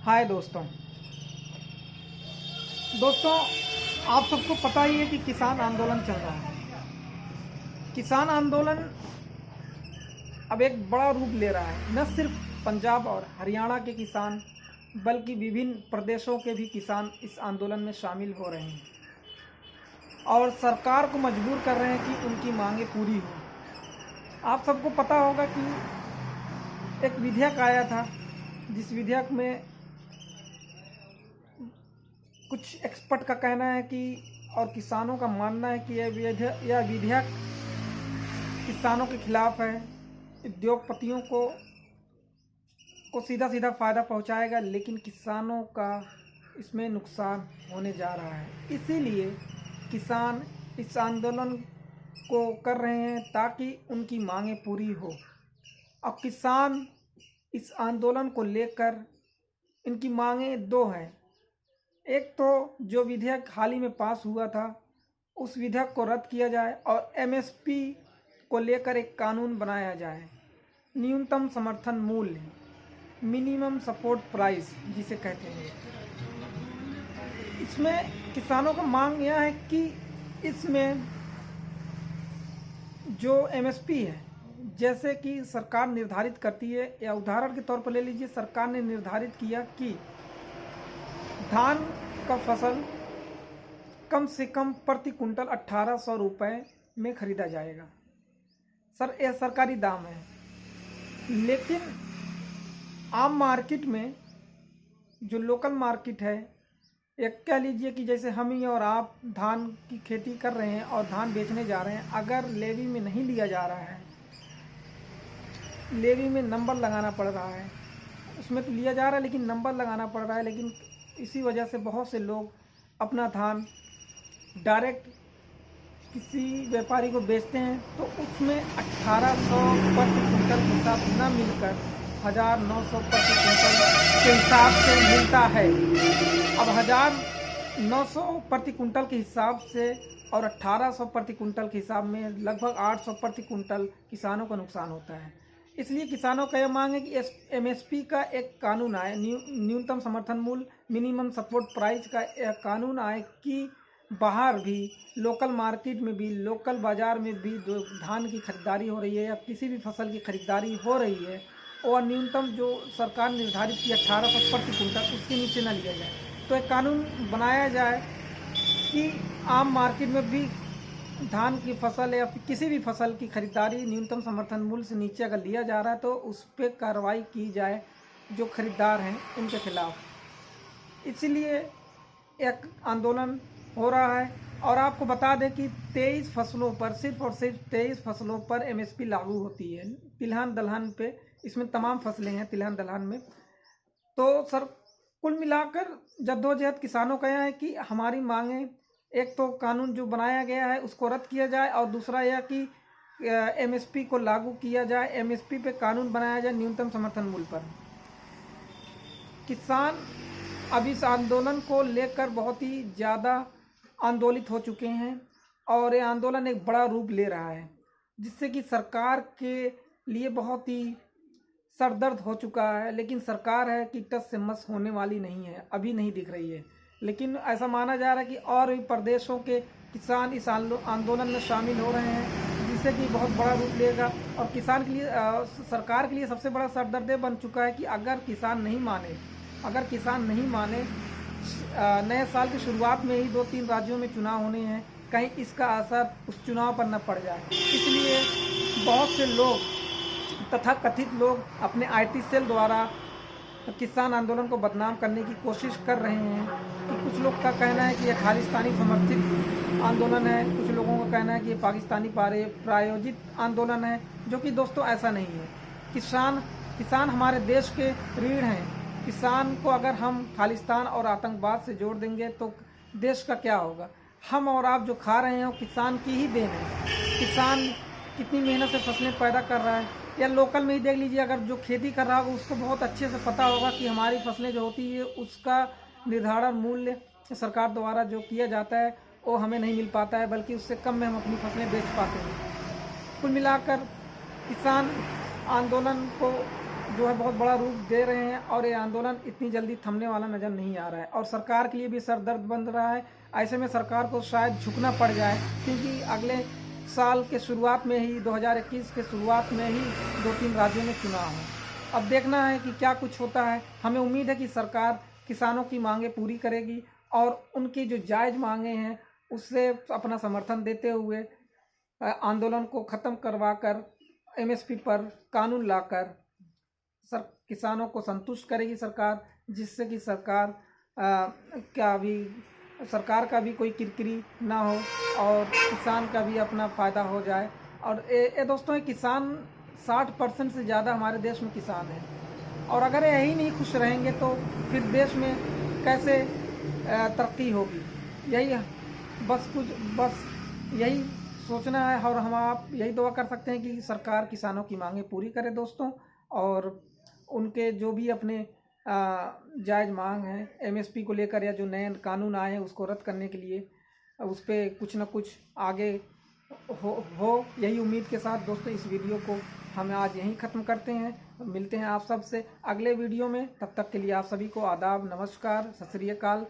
हाय दोस्तों। आप सबको पता ही है कि किसान आंदोलन चल रहा है। किसान आंदोलन अब एक बड़ा रूप ले रहा है। न सिर्फ पंजाब और हरियाणा के किसान बल्कि विभिन्न प्रदेशों के भी किसान इस आंदोलन में शामिल हो रहे हैं और सरकार को मजबूर कर रहे हैं कि उनकी मांगें पूरी हो। आप सबको पता होगा कि एक विधेयक आया था, जिस विधेयक में कुछ एक्सपर्ट का कहना है कि और किसानों का मानना है कि यह विधेयक किसानों के खिलाफ है, उद्योगपतियों को सीधा सीधा फ़ायदा पहुंचाएगा, लेकिन किसानों का इसमें नुकसान होने जा रहा है। इसीलिए किसान इस आंदोलन को कर रहे हैं ताकि उनकी मांगें पूरी हो। अब किसान इस आंदोलन को लेकर इनकी मांगें दो हैं। एक तो जो विधेयक हाल ही में पास हुआ था, उस विधेयक को रद्द किया जाए और एमएसपी को लेकर एक कानून बनाया जाए। न्यूनतम समर्थन मूल्य, मिनिमम सपोर्ट प्राइस जिसे कहते हैं। इसमें किसानों का मांग यह है कि इसमें जो एमएसपी है, जैसे कि सरकार निर्धारित करती है, या उदाहरण के तौर पर ले लीजिए, सरकार ने निर्धारित किया कि धान का फसल कम से कम प्रति कुंटल 1800 रुपये में खरीदा जाएगा। यह सरकारी दाम है। लेकिन आम मार्केट में जो लोकल मार्केट है, एक कह लीजिए कि जैसे हम ही और आप धान की खेती कर रहे हैं और धान बेचने जा रहे हैं, अगर लेवी में नहीं लिया जा रहा है, लेवी में नंबर लगाना पड़ रहा है, उसमें तो लिया जा रहा है लेकिन नंबर लगाना पड़ रहा है, लेकिन इसी वजह से बहुत से लोग अपना धान डायरेक्ट किसी व्यापारी को बेचते हैं, तो उसमें 1800 प्रति कुंटल के हिसाब न मिलकर 1900 प्रति कुंटल के हिसाब से मिलता है। अब 1900 प्रति कुंटल के हिसाब से और 1800 प्रति कुंटल के हिसाब में लगभग 800 प्रति कुंटल किसानों को नुकसान होता है। इसलिए किसानों का यह मांग है कि एमएसपी का एक कानून आए, न्यूनतम समर्थन मूल्य, मिनिमम सपोर्ट प्राइस का एक कानून आए कि बाहर भी, लोकल मार्केट में भी, लोकल बाज़ार में भी जो धान की खरीदारी हो रही है या किसी भी फसल की खरीदारी हो रही है, और न्यूनतम जो सरकार निर्धारित की 1800 प्रति कुंटल, उसके नीचे न लिया जाए। तो एक कानून बनाया जाए कि आम मार्केट में भी धान की फसल या किसी भी फसल की खरीदारी न्यूनतम समर्थन मूल्य से नीचे अगर लिया जा रहा है तो उस पर कार्रवाई की जाए जो खरीदार हैं उनके खिलाफ। इसलिए एक आंदोलन हो रहा है। और आपको बता दें कि 23 फसलों पर, सिर्फ और सिर्फ 23 फसलों पर एमएसपी लागू होती है। तिलहन दलहन पे, इसमें तमाम फसलें हैं तिलहन दलहन में। तो सर, कुल मिलाकर जद्दोजहद किसानों का यह है कि हमारी मांगें, एक तो कानून जो बनाया गया है उसको रद्द किया जाए, और दूसरा यह कि एमएसपी को लागू किया जाए, एमएसपी पे कानून बनाया जाए न्यूनतम समर्थन मूल्य पर। किसान अब इस आंदोलन को लेकर बहुत ही ज़्यादा आंदोलित हो चुके हैं और ये आंदोलन एक बड़ा रूप ले रहा है, जिससे कि सरकार के लिए बहुत ही सरदर्द हो चुका है। लेकिन सरकार है कि टस से मस होने वाली नहीं है, अभी नहीं दिख रही है। लेकिन ऐसा माना जा रहा है कि और भी प्रदेशों के किसान इस आंदोलन में शामिल हो रहे हैं, जिससे कि बहुत बड़ा रूप लेगा। और किसान के लिए, सरकार के लिए सबसे बड़ा सरदर्द बन चुका है कि अगर किसान नहीं माने, नए साल की शुरुआत में ही 2-3 राज्यों में चुनाव होने हैं, कहीं इसका असर उस चुनाव पर न पड़ जाए। इसलिए बहुत से लोग, तथाकथित लोग, अपने आईटी सेल द्वारा किसान आंदोलन को बदनाम करने की कोशिश कर रहे हैं। कि कुछ लोग का कहना है कि यह खालिस्तानी समर्थित आंदोलन है, कुछ लोगों का कहना है कि ये पाकिस्तानी प्रायोजित आंदोलन है, जो कि दोस्तों ऐसा नहीं है। किसान हमारे देश के रीढ़ हैं। किसान को अगर हम खालिस्तान और आतंकवाद से जोड़ देंगे तो देश का क्या होगा। हम और आप जो खा रहे हैं वो किसान की ही देन है। किसान कितनी मेहनत से फसलें पैदा कर रहा है, या लोकल में ही देख लीजिए, अगर जो खेती कर रहा होगा उसको बहुत अच्छे से पता होगा कि हमारी फसलें जो होती है उसका निर्धारण मूल्य सरकार द्वारा जो किया जाता है वो हमें नहीं मिल पाता है, बल्कि उससे कम में हम अपनी फसलें बेच पाते हैं। कुल मिलाकर किसान आंदोलन को जो है बहुत बड़ा रूप दे रहे हैं और ये आंदोलन इतनी जल्दी थमने वाला नज़र नहीं आ रहा है और सरकार के लिए भी सरदर्द बन रहा है। ऐसे में सरकार को शायद झुकना पड़ जाए, क्योंकि अगले साल के शुरुआत में ही 2021 के शुरुआत में ही 2-3 राज्यों में चुनाव है। अब देखना है कि क्या कुछ होता है। हमें उम्मीद है कि सरकार किसानों की मांगें पूरी करेगी और उनकी जो जायज़ मांगें हैं उससे अपना समर्थन देते हुए आंदोलन को ख़त्म करवा कर एमएसपी पर कानून लाकर किसानों को संतुष्ट करेगी सरकार, जिससे कि सरकार का भी कोई किरकिरी ना हो और किसान का भी अपना फ़ायदा हो जाए। और ये दोस्तों, किसान 60% से ज़्यादा हमारे देश में किसान हैं और अगर यही नहीं खुश रहेंगे तो फिर देश में कैसे तरक्की होगी। यही बस यही सोचना है और हम आप यही दुआ कर सकते हैं कि सरकार किसानों की मांगें पूरी करे दोस्तों, और उनके जो भी अपने जायज़ मांग हैं एमएसपी को लेकर या जो नए कानून आए हैं उसको रद्द करने के लिए उस पर कुछ ना कुछ आगे हो यही उम्मीद के साथ दोस्तों इस वीडियो को हम आज यहीं ख़त्म करते हैं। मिलते हैं आप सब से अगले वीडियो में। तब तक के लिए आप सभी को आदाब, नमस्कार, सत श्री अकाल।